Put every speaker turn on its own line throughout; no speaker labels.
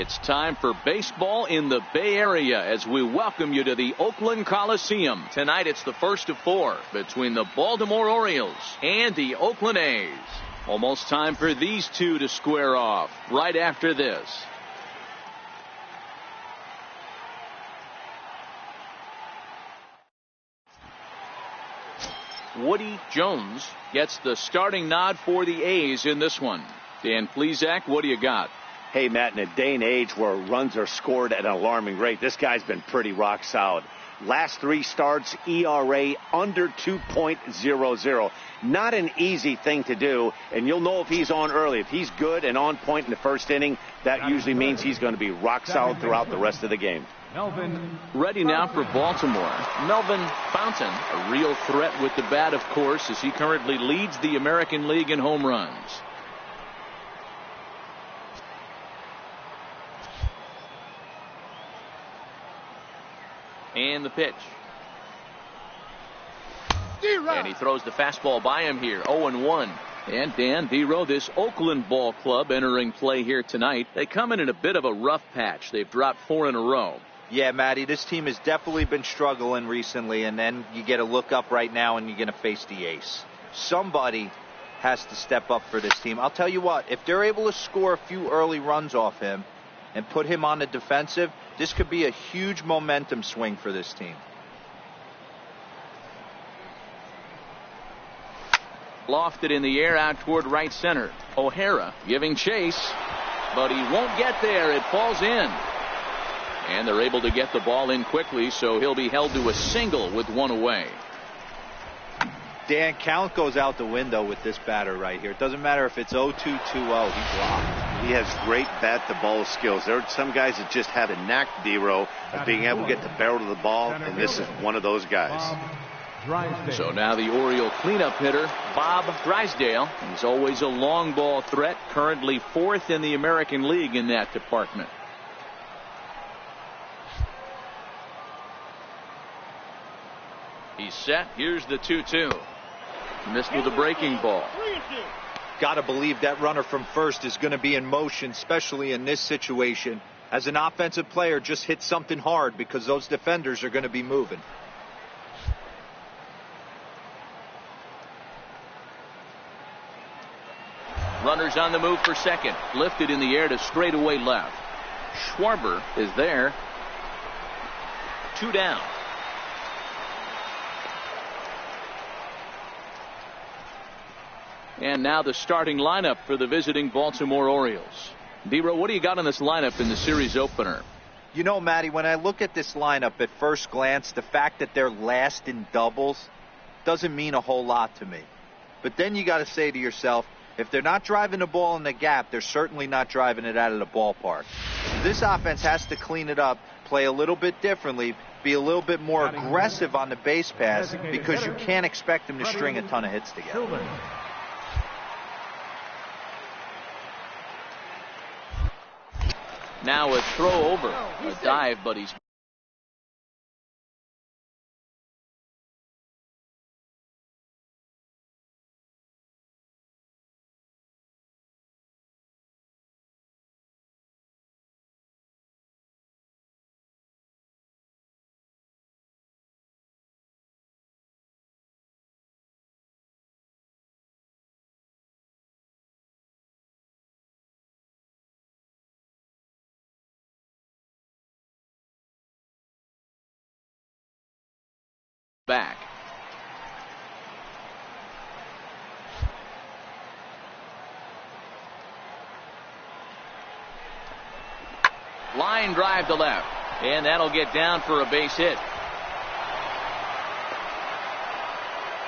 It's time for baseball in the Bay Area as we welcome you to the Okland Coliseum. Tonight it's the first of 4 between the Baltimore Orioles and the Oakland A's. Almost time for these two to square off right after this. Woody Jones gets the starting nod for the A's in this one. Dan Plesac, what do you got?
Hey, Matt, in a day and age where runs are scored at an alarming rate, this guy's been pretty rock solid. Last 3 starts, ERA under 2.00. Not an easy thing to do, and you'll know if he's on early. If he's good and on point in the first inning, that usually means he's going to be rock solid throughout the rest of the game.
Melvin.
Ready now for Baltimore. Melvin Fontaine, a real threat with the bat, of course, as he currently leads the American League in home runs. And the pitch. And he throws the fastball by him here. 0-1. And Dan Dero, this Okland ball club entering play here tonight. They come in a bit of a rough patch. They've dropped 4 in a row.
Yeah, Matty, this team has definitely been struggling recently, and then you get a look up right now and you're going to face the ace. Somebody has to step up for this team. I'll tell you what, if they're able to score a few early runs off him and put him on the defensive, this could be a huge momentum swing for this team.
Lofted in the air out toward right center. O'Hara giving chase, but he won't get there. It falls in. And they're able to get the ball in quickly, so he'll be held to a single with 1 away.
Dan, count goes out the window with this batter right here. It doesn't matter if it's 0-2, 2-0. He blocked.
He has great bat-to-ball skills. There are some guys that just have a knack, Dero, of being able to get the barrel of the ball, and this is one of those guys.
So now the Oriole cleanup hitter, Bob Drysdale. He's always a long ball threat, currently 4th in the American League in that department. He's set. Here's the 2-2. Missed with a breaking ball.
Got to believe that runner from first is going to be in motion, especially in this situation. As an offensive player, just hit something hard because those defenders are going to be moving.
Runners on the move for second. Lifted in the air to straightaway left. Schwarber is there. 2 down. And now the starting lineup for the visiting Baltimore Orioles. Dero, what do you got on this lineup in the series opener?
You know, Matty, when I look at this lineup at first glance, the fact that they're last in doubles doesn't mean a whole lot to me. But then you got to say to yourself, if they're not driving the ball in the gap, they're certainly not driving it out of the ballpark. This offense has to clean it up, play a little bit differently, be a little bit more aggressive on the base pass, because you can't expect them to string a ton of hits together.
Now a throw over, a dive, but he's back. Line drive to left, and that'll get down for a base hit.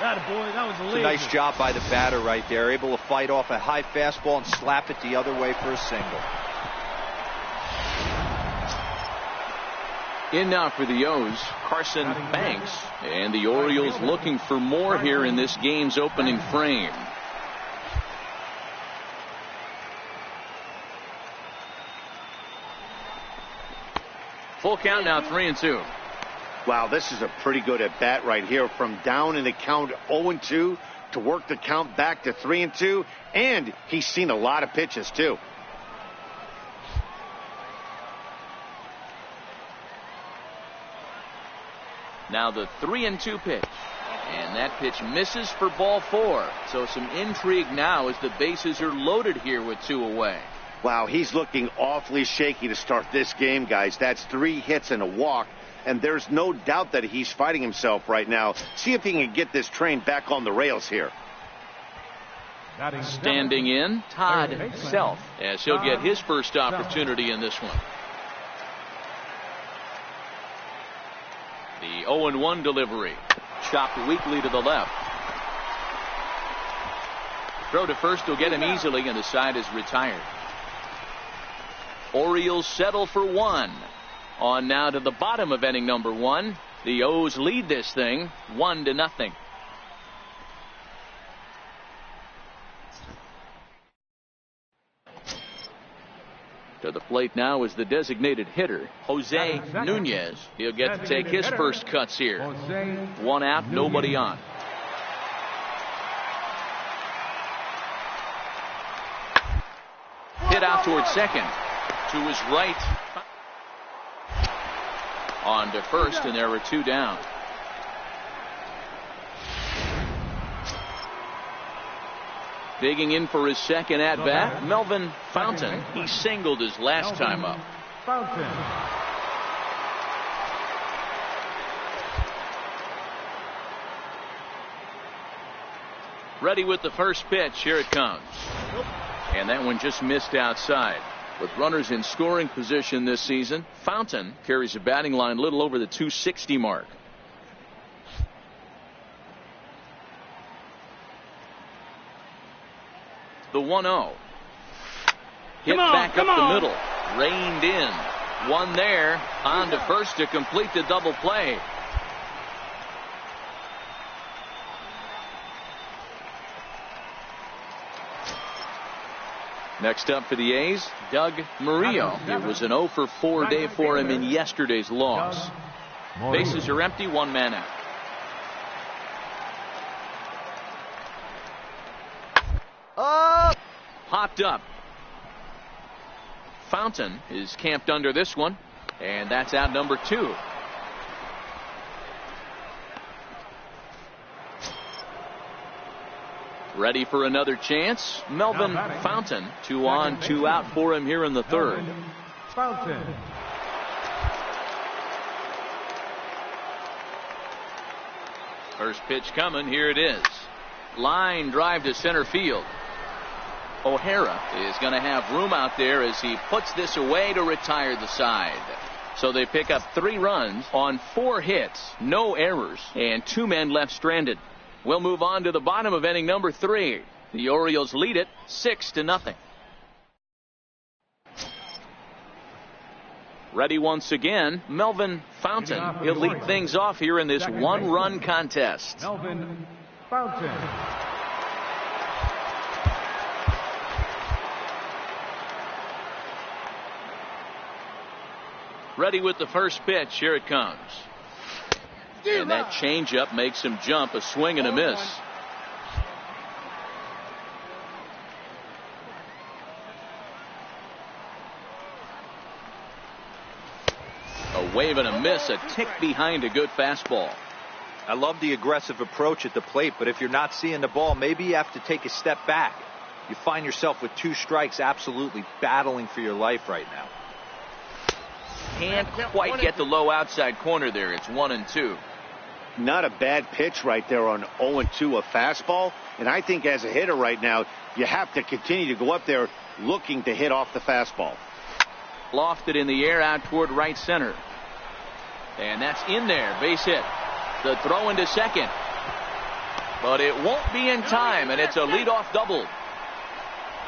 That was a
It's a nice job by the batter right there, able to fight off a high fastball and slap it the other way for a single.
In now for the O's, Carson Banks, and the Orioles looking for more here in this game's opening frame. Full count now, 3-2.
Wow, this is a pretty good at bat right here, from down in the count 0-2 to work the count back to 3-2, and he's seen a lot of pitches too.
Now the 3-2 pitch. And that pitch misses for ball 4. So some intrigue now as the bases are loaded here with 2 away.
Wow, he's looking awfully shaky to start this game, guys. That's 3 hits and a walk, and there's no doubt that he's fighting himself right now. See if he can get this train back on the rails here.
Standing in, Todd Self, as he'll get his first opportunity in this one. The 0-1 delivery. Chopped weakly to the left. Throw to first will get him easily, and the side is retired. Orioles settle for 1. On now to the bottom of inning number 1. The O's lead this thing 1-0. To the plate now is the designated hitter, Jose Nunez. He'll get to take his first cuts here. 1 out, nobody on. Hit out towards second. To his right. On to first, and there are 2 down. Digging in for his second at-bat, Melvin Fontaine. He singled his last time up. Ready with the first pitch. Here it comes. And that one just missed outside. With runners in scoring position this season, Fontaine carries a batting line a little over the 260 mark. The 1-0. Hit back up the middle. Reined in. One there. On to first to complete the double play. Next up for the A's, Doug Murillo. It was an 0 for 4 day for him in yesterday's loss. Bases are empty, 1 man out. Popped up. Fontaine is camped under this one, and that's out number 2. Ready for another chance. Melvin Fontaine, 2 on, 2 out for him here in the 3rd. First pitch coming. Here it is. Line drive to center field. O'Hara is going to have room out there as he puts this away to retire the side. So they pick up 3 runs on 4 hits, no errors, and 2 men left stranded. We'll move on to the bottom of inning number 3. The Orioles lead it 6-0. Ready once again, Melvin Fontaine. He'll lead things off here in this 1-run contest.
Melvin Fontaine.
Ready with the first pitch. Here it comes. And that changeup makes him jump. A swing and a miss. A wave and a miss. A tick behind a good fastball.
I love the aggressive approach at the plate, but if you're not seeing the ball, maybe you have to take a step back. You find yourself with 2 strikes, absolutely battling for your life right now.
Can't quite get the low outside corner there. It's 1-2.
Not a bad pitch right there on 0-2, a fastball. And I think as a hitter right now, you have to continue to go up there looking to hit off the fastball.
Lofted in the air out toward right center. And that's in there. Base hit. The throw into second. But it won't be in time, and it's a leadoff double.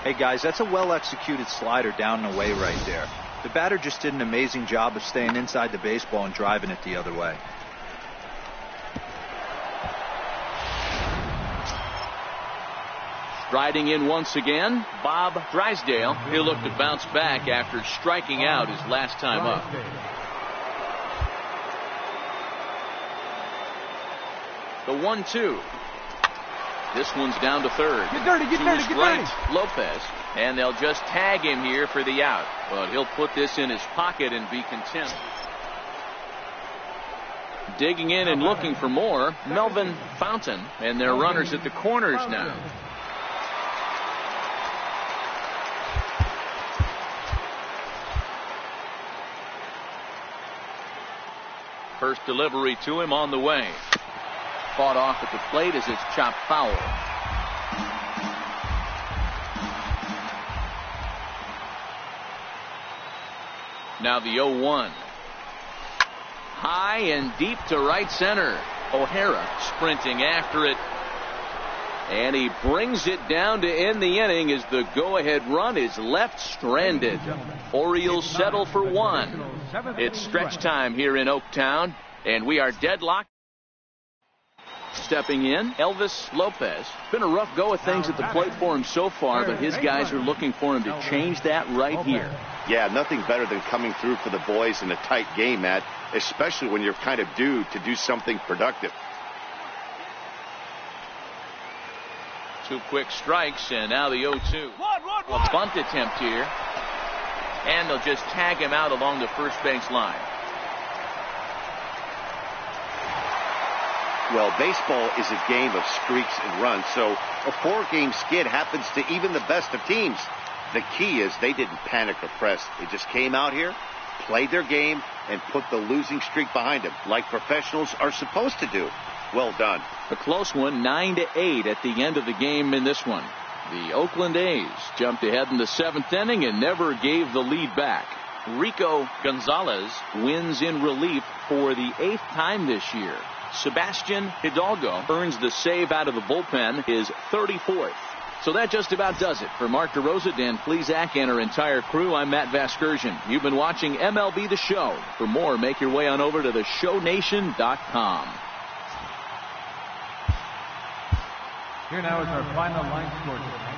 Hey, guys, that's a well-executed slider down and away right there. The batter just did an amazing job of staying inside the baseball and driving it the other way.
Striding in once again, Bob Drysdale. He'll look to bounce back after striking out his last time up. The 1-2. This one's down to third.
Get dirty, get dirty, get dirty.
Lopez. And they'll just tag him here for the out. But he'll put this in his pocket and be content. Digging in and looking for more, Melvin Fontaine, and their runners at the corners now. First delivery to him on the way. Fought off at the plate as it's chopped foul. Now the 0-1. High and deep to right center. O'Hara sprinting after it. And he brings it down to end the inning as the go-ahead run is left stranded. Orioles settle for one. It's stretch time here in Oaktown, and we are deadlocked. Stepping in, Elvis Lopez. Been a rough go of things at the plate for him so far, but his guys are looking for him to change that right here.
Yeah, nothing better than coming through for the boys in a tight game, Matt, especially when you're kind of due to do something productive.
2 quick strikes, and now the 0-2. A bunt attempt here, and they'll just tag him out along the first base line.
Well, baseball is a game of streaks and runs, so a 4-game skid happens to even the best of teams. The key is they didn't panic or press. They just came out here, played their game, and put the losing streak behind them, like professionals are supposed to do. Well done.
A close one, 9-8 at the end of the game in this one. The Oakland A's jumped ahead in the 7th inning and never gave the lead back. Rico Gonzalez wins in relief for the 8th time this year. Sebastian Hidalgo earns the save out of the bullpen, his 34th. So that just about does it. For Mark DeRosa, Dan Plesac, and our entire crew, I'm Matt Vasgersian. You've been watching MLB The Show. For more, make your way on over to theshownation.com.
Here now is our final line score tonight.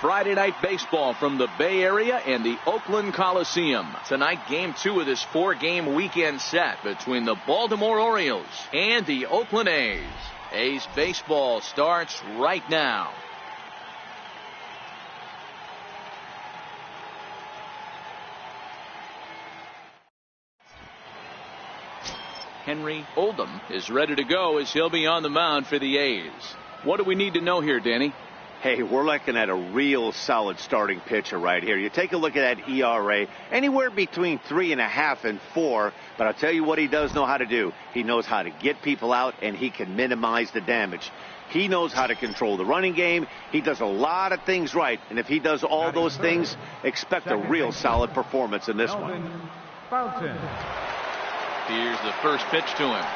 Friday night baseball from the Bay Area and the Okland Coliseum. Tonight, game 2 of this 4-game weekend set between the Baltimore Orioles and the Oakland A's. A's baseball starts right now. Henry Oldham is ready to go as he'll be on the mound for the A's. What do we need to know here, Danny?
Hey, we're looking at a real solid starting pitcher right here. You take a look at that ERA, anywhere between 3.5 and 4. But I'll tell you what he does know how to do. He knows how to get people out, and he can minimize the damage. He knows how to control the running game. He does a lot of things right. And if he does all those things, expect a real solid performance in this one.
Melvin Fontaine.
Here's the first pitch to him.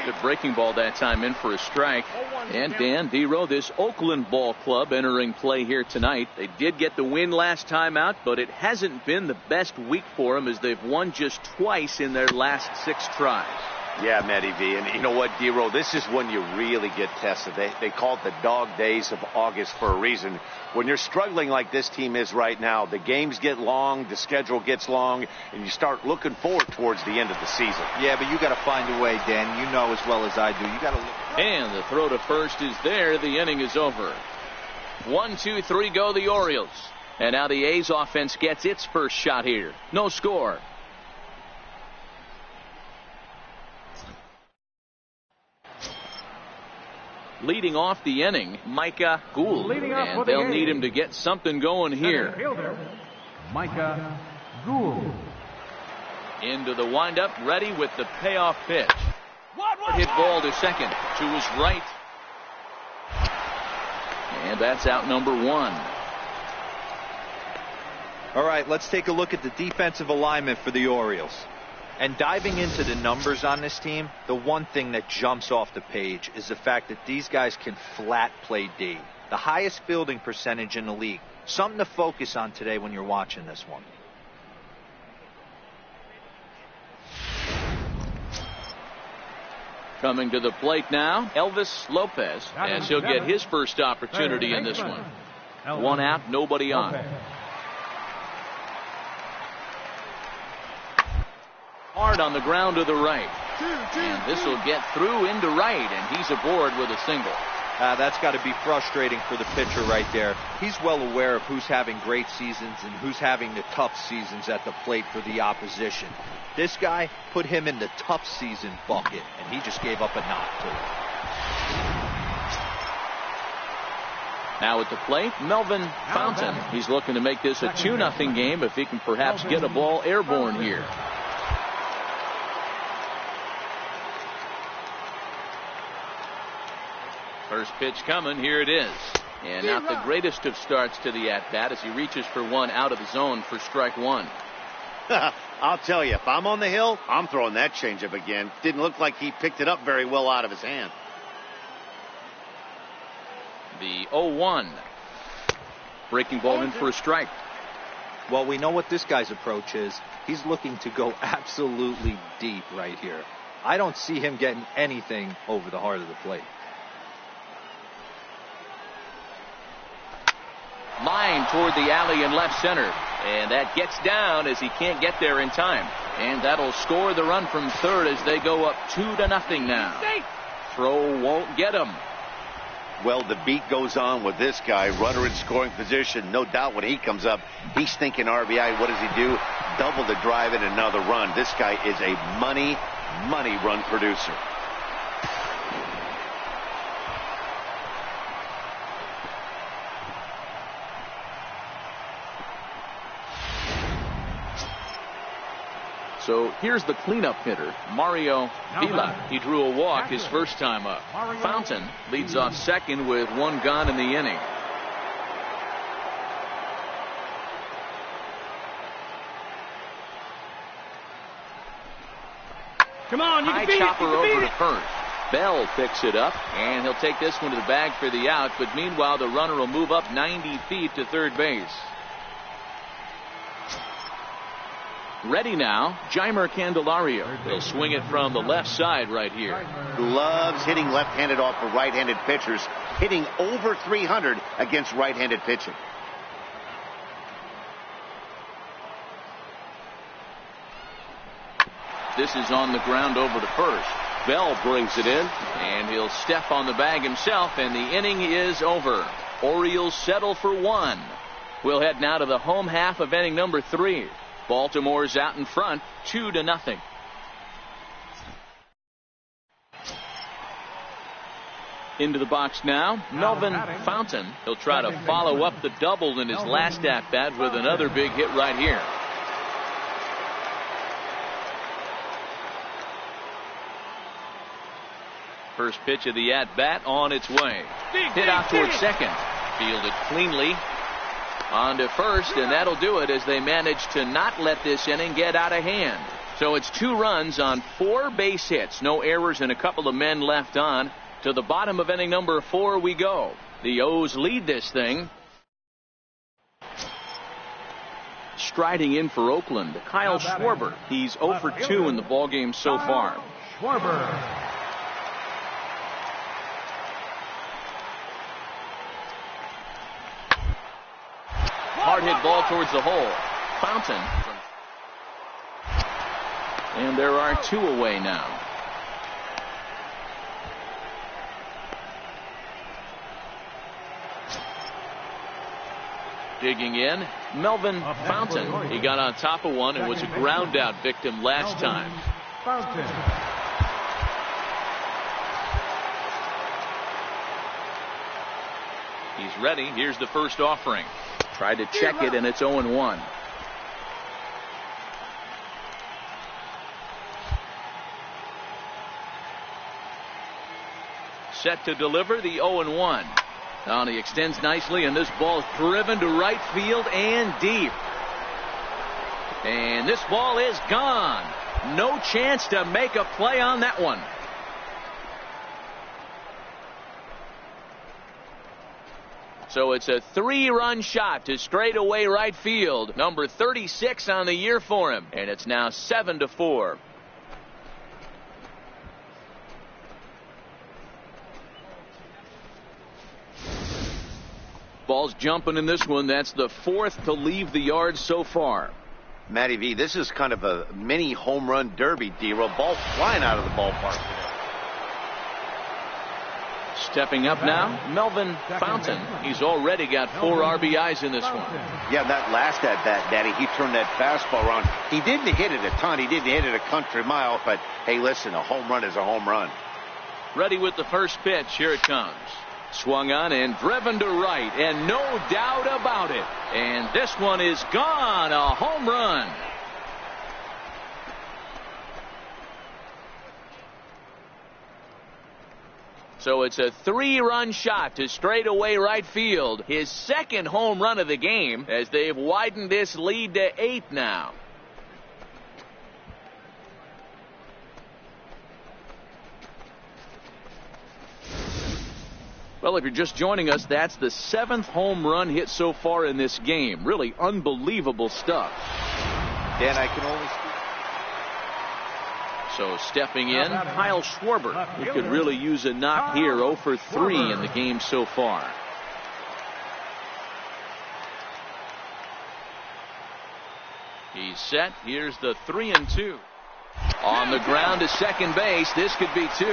Good breaking ball that time, in for a strike. And Dan Dero, this Oakland ball club entering play here tonight. They did get the win last time out, but it hasn't been the best week for them as they've won just twice in their last 6 tries.
Yeah, Matty V. And you know what, Dero? This is when you really get tested. They call it the dog days of August for a reason. When you're struggling like this team is right now, the games get long, the schedule gets long, and you start looking forward towards the end of the season.
Yeah, but you got to find a way, Dan. You know as well as I do. You got to look.
And the throw to first is there. The inning is over. 1, 2, 3 go the Orioles. And now the A's offense gets its first shot here. No score. Leading off the inning, Micah Gould, and they'll need him to get something going here.
Fielder, Micah Gould.
Into the windup, ready with the payoff pitch. Hit ball to second, to his right. And that's out number 1.
All right, let's take a look at the defensive alignment for the Orioles. And diving into the numbers on this team, the one thing that jumps off the page is the fact that these guys can flat play D. The highest fielding percentage in the league. Something to focus on today when you're watching this one.
Coming to the plate now, Elvis Lopez, as he'll get his first opportunity in this one. 1 out, nobody on. Hard on the ground to the right. And this will get through into right, and he's aboard with a single.
That's got to be frustrating for the pitcher right there. He's well aware of who's having great seasons and who's having the tough seasons at the plate for the opposition. This guy put him in the tough season bucket, and he just gave up a knock to him.
Now at the plate, Melvin Fontaine. He's looking to make this a 2-0 game if he can perhaps get a ball airborne here. First pitch coming. Here it is. And not the greatest of starts to the at-bat as he reaches for one out of the zone for strike one.
I'll tell you, if I'm on the hill, I'm throwing that changeup again. Didn't look like he picked it up very well out of his hand.
The 0-1. Breaking ball in for a strike.
Well, we know what this guy's approach is. He's looking to go absolutely deep right here. I don't see him getting anything over the heart of the plate.
Line toward the alley in left center. And that gets down as he can't get there in time. And that'll score the run from third as they go up 2-0 now. Throw won't get him.
Well, the beat goes on with this guy. Runner in scoring position. No doubt when he comes up, he's thinking RBI. What does he do? Double the drive and another run. This guy is a money run producer.
So here's the cleanup hitter, Mario Vila. He drew a walk his first time up. Fontaine leads off second with one gone in the inning.
Come on, you
high
can beat
chopper
it.
over to first. Bell picks it up, and he'll take this one to the bag for the out. But meanwhile, the runner will move up 90 feet to third base. Ready now, Jeimer Candelario. He'll swing it from the left side right here.
Loves hitting left-handed off of right-handed pitchers, hitting over 300 against right-handed pitching.
This is on the ground over to first. Bell brings it in, and he'll step on the bag himself, and the inning is over. Orioles settle for one. We'll head now to the home half of inning number 3. Baltimore's out in front, 2-0. Into the box now, Melvin Fontaine. He'll try to follow up the double in his last at-bat with another big hit right here. First pitch of the at-bat on its way. Hit out towards second. Fielded cleanly. On to first, and that'll do it as they manage to not let this inning get out of hand. So it's 2 runs on 4 base hits. No errors and a couple of men left on. To the bottom of inning number 4 we go. The O's lead this thing. Striding in for Oakland, Kyle Schwarber. He's 0 for 2 in the ballgame so far.
Schwarber.
Hard hit ball towards the hole. Fontaine. And there are 2 away now. Digging in, Melvin Fontaine. He got on top of one and was a ground out victim last time. He's ready. Here's the first offering. Tried to check it, and it's 0-1. Set to deliver the 0-1. Now he extends nicely, and this ball is driven to right field and deep. And this ball is gone. No chance to make a play on that one. So it's a 3-run shot to straightaway right field. Number 36 on the year for him. And it's now 7-4. Ball's jumping in this one. That's the 4th to leave the yard so far.
Matty V, this is kind of a mini home run derby, D-Roll. Ball flying out of the ballpark.
Stepping up now, Melvin Fontaine. He's already got 4 RBIs in this one.
Yeah, that last at bat, Daddy, he turned that fastball around. He didn't hit it a ton. He didn't hit it a country mile. But, hey, listen, a home run is a home run.
Ready with the first pitch. Here it comes. Swung on and driven to right. And no doubt about it. And this one is gone. A home run. So it's a 3-run shot to straightaway right field. His second home run of the game as they've widened this lead to 8 now. Well, if you're just joining us, that's the 7th home run hit so far in this game. Really unbelievable stuff.
Dan, I can only speak.
So stepping in, Kyle Schwarber. He could really use a knock here. 0 for 3 in the game so far. He's set. Here's the 3-2. On the ground to second base. This could be 2.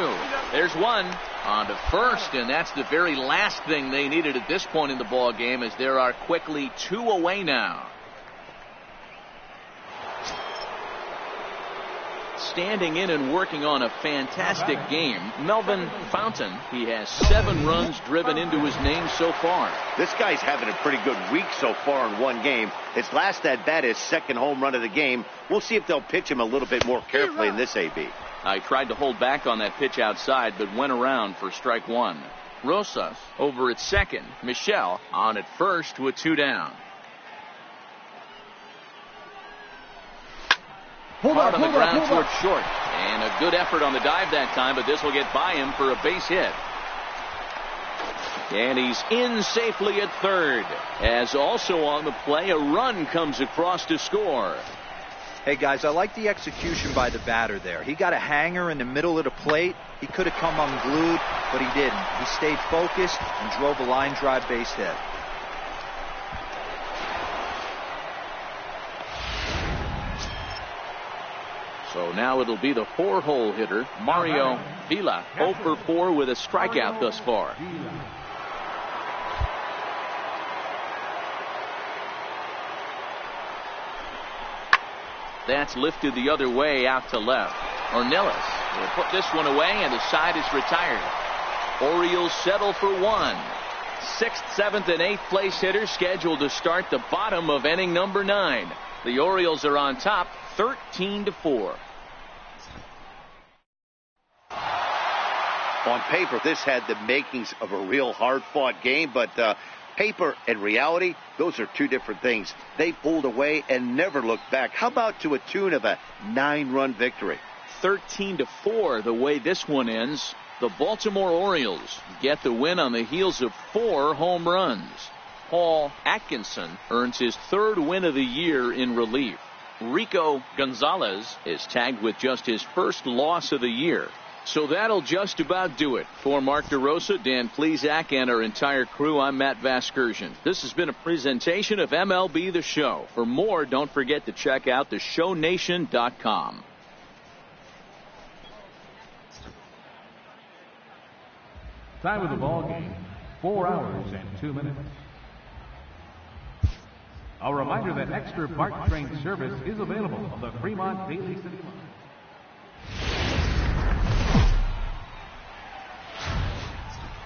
There's 1 on to first, and that's the very last thing they needed at this point in the ball game, as there are quickly 2 away now. Standing in and working on a fantastic game, Melvin Fontaine. He has 7 runs driven into his name so far.
This guy's having a pretty good week so far in one game. His last at bat, his second home run of the game. We'll see if they'll pitch him a little bit more carefully in this AB.
I tried to hold back on that pitch outside, but went around for strike 1. Rosas over at second. Michel on at first with 2 down. Hard on the ground towards short. And a good effort on the dive that time, but this will get by him for a base hit. And he's in safely at third. As also on the play, a run comes across to score.
Hey, guys, I like the execution by the batter there. He got a hanger in the middle of the plate. He could have come unglued, but he didn't. He stayed focused and drove a line drive base hit.
So now it'll be the 4-hole hitter, Mario Vila, 0 for 4 with a strikeout thus far. That's lifted the other way out to left. Ornelas will put this one away, and the side is retired. Orioles settle for 1. 6th, 7th, and 8th place hitters scheduled to start the bottom of inning number 9. The Orioles are on top, 13-4.
On paper, this had the makings of a real hard-fought game, but paper and reality, those are 2 different things. They pulled away and never looked back. How about to a tune of a 9-run victory?
13-4 the way this one ends. The Baltimore Orioles get the win on the heels of 4 home runs. Paul Atkinson earns his 3rd win of the year in relief. Rico Gonzalez is tagged with just his 1st loss of the year. So that'll just about do it. For Mark DeRosa, Dan Plesac, and our entire crew, I'm Matt Vasgersian. This has been a presentation of MLB The Show. For more, don't forget to check out theshownation.com.
Time of the ball game, 4 hours and 2 minutes. A reminder that extra park train service is available on the Fremont Daily City Line.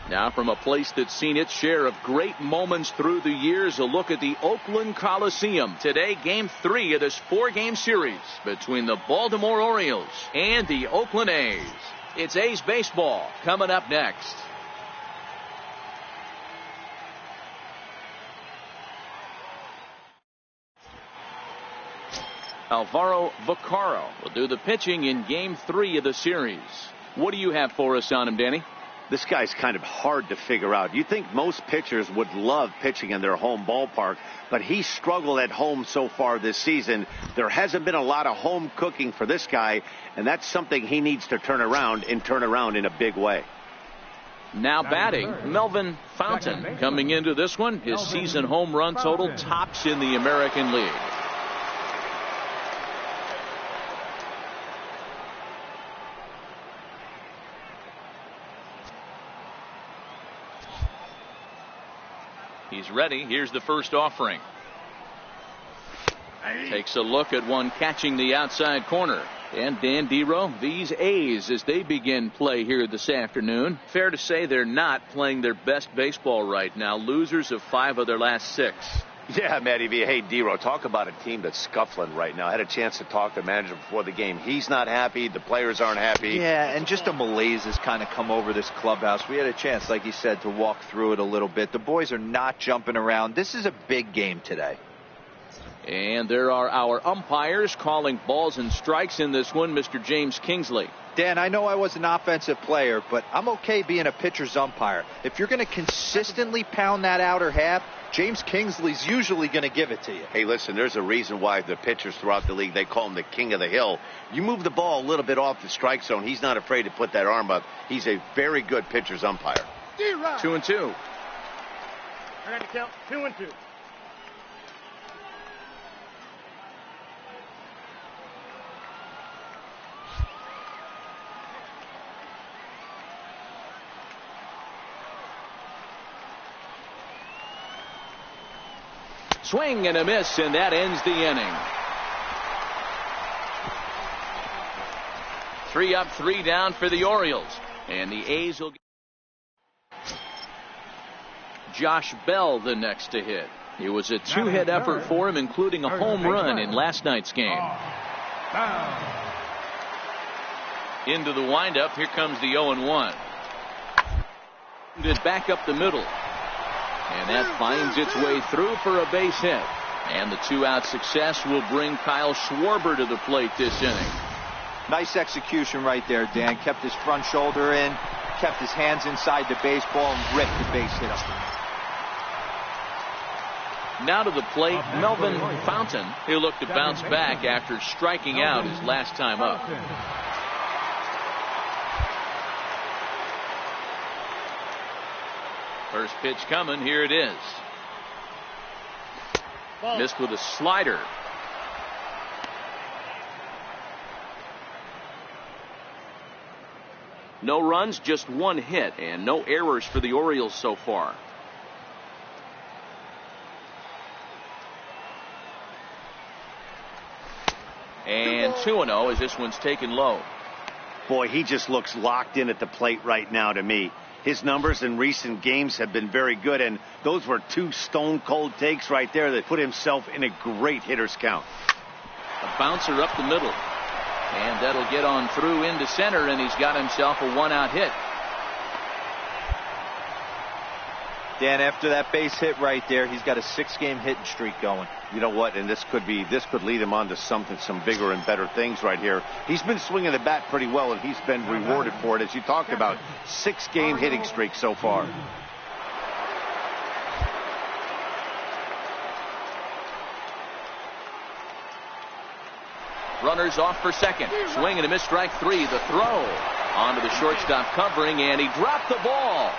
Now from a place that's seen its share of great moments through the years, a look at the Okland Coliseum. Today, Game 3 of this 4-game series between the Baltimore Orioles and the Oakland A's. It's A's baseball coming up next. Alvaro Vaccaro will do the pitching in Game 3 of the series. What do you have for us on him, Danny?
This guy's kind of hard to figure out. You think most pitchers would love pitching in their home ballpark, but he struggled at home so far this season. There hasn't been a lot of home cooking for this guy, and that's something he needs to turn around in a big way.
Now batting, Melvin Fontaine coming into this one. His season home run total tops in the American League. is ready. Here's the first offering. Takes a look at one catching the outside corner. And Dan Dero, these A's, as they begin play here this afternoon, fair to say they're not playing their best baseball right now. Losers of 5 of their last 6.
Yeah, Matty V. Hey, Dero, talk about a team that's scuffling right now. I had a chance to talk to the manager before the game. He's not happy. The players aren't happy.
Yeah, and just a malaise has kind of come over this clubhouse. We had a chance, like you said, to walk through it a little bit. The boys are not jumping around. This is a big game today.
And there are our umpires calling balls and strikes in this one, Mr. James Kingsley.
Dan, I know I was an offensive player, but I'm okay being a pitcher's umpire. If you're going to consistently pound that outer half, James Kingsley's usually going to give it to you.
Hey, listen, there's a reason why the pitchers throughout the league, they call him the king of the hill. You move the ball a little bit off the strike zone, he's not afraid to put that arm up. He's a very good pitcher's umpire.
2-2.
I got to count 2-2.
Swing and a miss, and that ends the inning. 3 up, 3 down for the Orioles. And the A's will get Josh Bell the next to hit. It was a 2-hit effort for him, including a home run in last night's game. Into the windup. Here comes the 0-1. Back up the middle. And that finds its way through for a base hit. And the 2-out success will bring Kyle Schwarber to the plate this inning.
Nice execution right there, Dan. Kept his front shoulder in, kept his hands inside the baseball, and ripped the base hit up.
Now to the plate, Melvin Fontaine. He'll look to bounce back after striking out his last time up. First pitch coming. Here it is. Missed with a slider. No runs, just 1 hit, and no errors for the Orioles so far. And 2-0 as this one's taken low.
Boy, he just looks locked in at the plate right now to me. His numbers in recent games have been very good, and those were 2 stone-cold takes right there that put himself in a great hitter's count.
A bouncer up the middle. And that'll get on through into center, and he's got himself a 1-out hit.
Dan, after that base hit right there, he's got a 6-game hitting streak going.
You know what? And this could lead him on to some bigger and better things right here. He's been swinging the bat pretty well, and he's been rewarded for it, as you talked about. 6-game hitting streak so far.
Runners off for second. Swing and a miss, strike 3. The throw onto the shortstop covering, and he dropped the ball.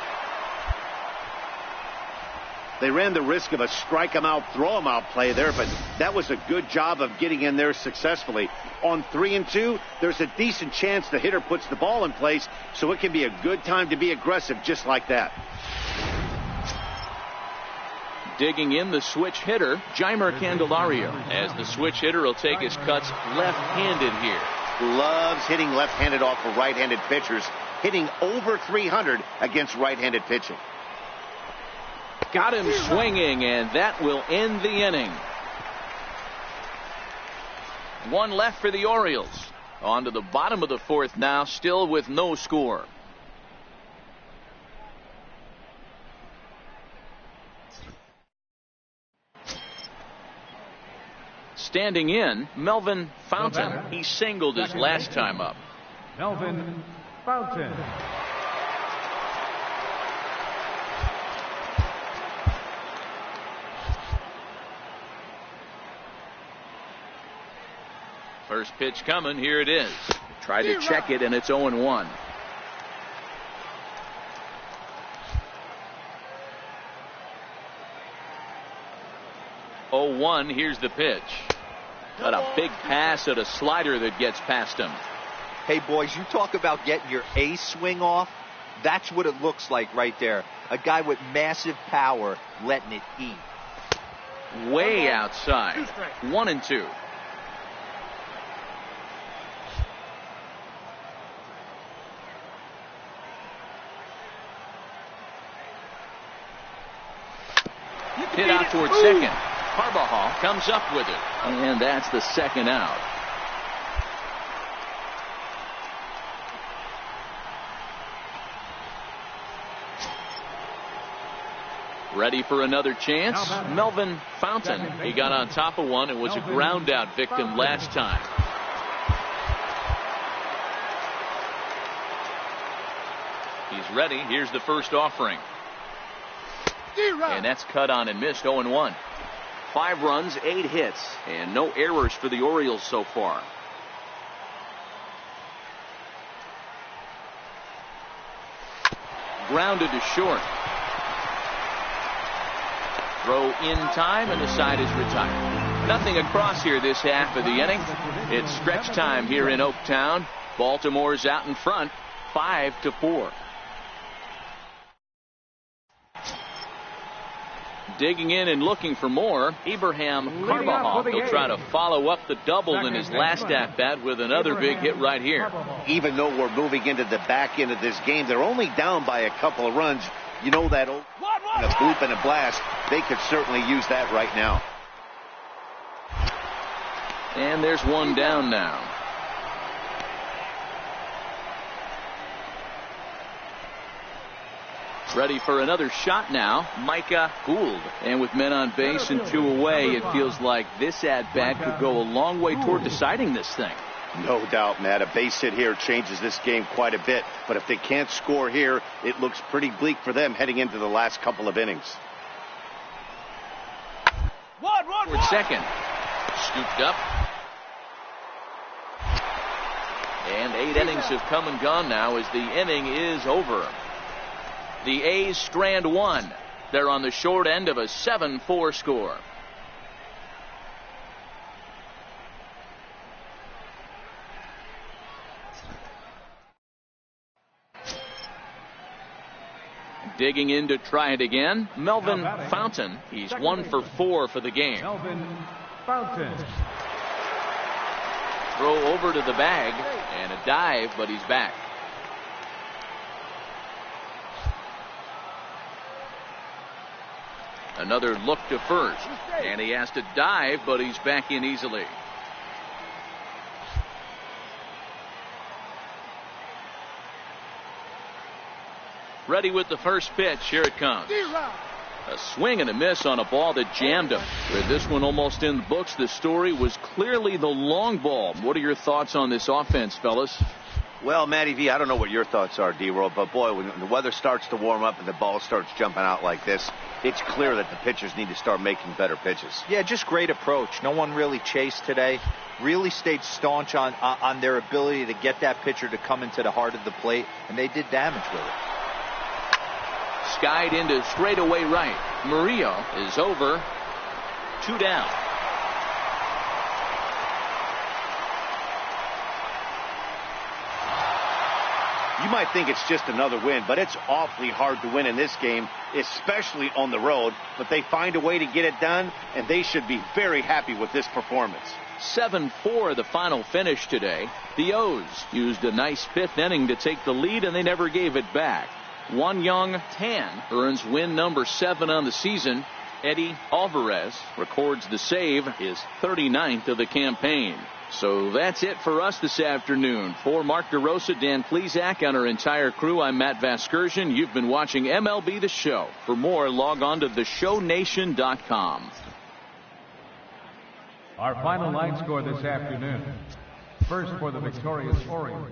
They ran the risk of a strike him out, throw him out play there, but that was a good job of getting in there successfully. On 3-2, there's a decent chance the hitter puts the ball in place, so it can be a good time to be aggressive just like that.
Digging in the switch hitter, Jeimer Candelario, as the switch hitter will take his cuts left-handed here.
Loves hitting left-handed off of right-handed pitchers, hitting over 300 against right-handed pitching.
Got him swinging, and that will end the inning. 1 left for the Orioles. On to the bottom of the 4th now, still with no score. Standing in, Melvin Fontaine. He singled his last time up.
Melvin Fontaine.
First pitch coming. Here it is. Try to check it, and it's 0-1. Here's the pitch. Got a big pass at a slider that gets past him.
Hey, boys, you talk about getting your A swing off. That's what it looks like right there. A guy with massive power letting it eat.
Way outside. 1-2. Hit out towards second. Carbajal comes up with it. And that's the second out. Ready for another chance? Melvin Fontaine. He got on top of one and was a ground out victim last time. He's ready. Here's the first offering. And that's cut on and missed. 0-1. 5 runs, 8 hits, and no errors for the Orioles so far. Grounded to short. Throw in time, and the side is retired. Nothing across here this half of the inning. It's stretch time here in Oaktown. Baltimore's out in front, 5-4. Digging in and looking for more, Abraham Carbajal. He'll try to follow up the double in his last at-bat with another big hit right here.
Even though we're moving into the back end of this game, they're only down by a couple of runs. You know that old a bloop and a blast, they could certainly use that right now.
And there's one down now. Ready for another shot now, Micah Gould. And with men on base and 2 away, it feels like this at-bat could go a long way toward deciding this thing.
No doubt, Matt. A base hit here changes this game quite a bit. But if they can't score here, it looks pretty bleak for them heading into the last couple of innings.
Toward second. Scooped up. And 8 innings have come and gone now as the inning is over. The A's strand 1. They're on the short end of a 7-4 score. Digging in to try it again, Melvin Fontaine. He's 1 for 4 for the game.
Melvin Fontaine.
Throw over to the bag and a dive, but he's back. Another look to first, and he has to dive, but he's back in easily. Ready with the first pitch. Here it comes. A swing and a miss on a ball that jammed him. With this one almost in the books, the story was clearly the long ball. What are your thoughts on this offense, fellas?
Well, Matty V, I don't know what your thoughts are, D-Roll, but boy, when the weather starts to warm up and the ball starts jumping out like this, it's clear that the pitchers need to start making better pitches.
Yeah, just great approach. No one really chased today. Really stayed staunch on their ability to get that pitcher to come into the heart of the plate, and they did damage with it.
Skied into straightaway right. Murillo is over. 2 down.
You might think it's just another win, but it's awfully hard to win in this game, especially on the road. But they find a way to get it done, and they should be very happy with this performance.
7-4 the final finish today. The O's used a nice 5th inning to take the lead, and they never gave it back. One young Tan earns win number 7 on the season. Eddie Alvarez records the save, his 39th of the campaign. So that's it for us this afternoon. For Mark DeRosa, Dan Plesac, and our entire crew, I'm Matt Vasgersian. You've been watching MLB The Show. For more, log on to theshownation.com.
Our final line score this afternoon. First for the victorious Orioles.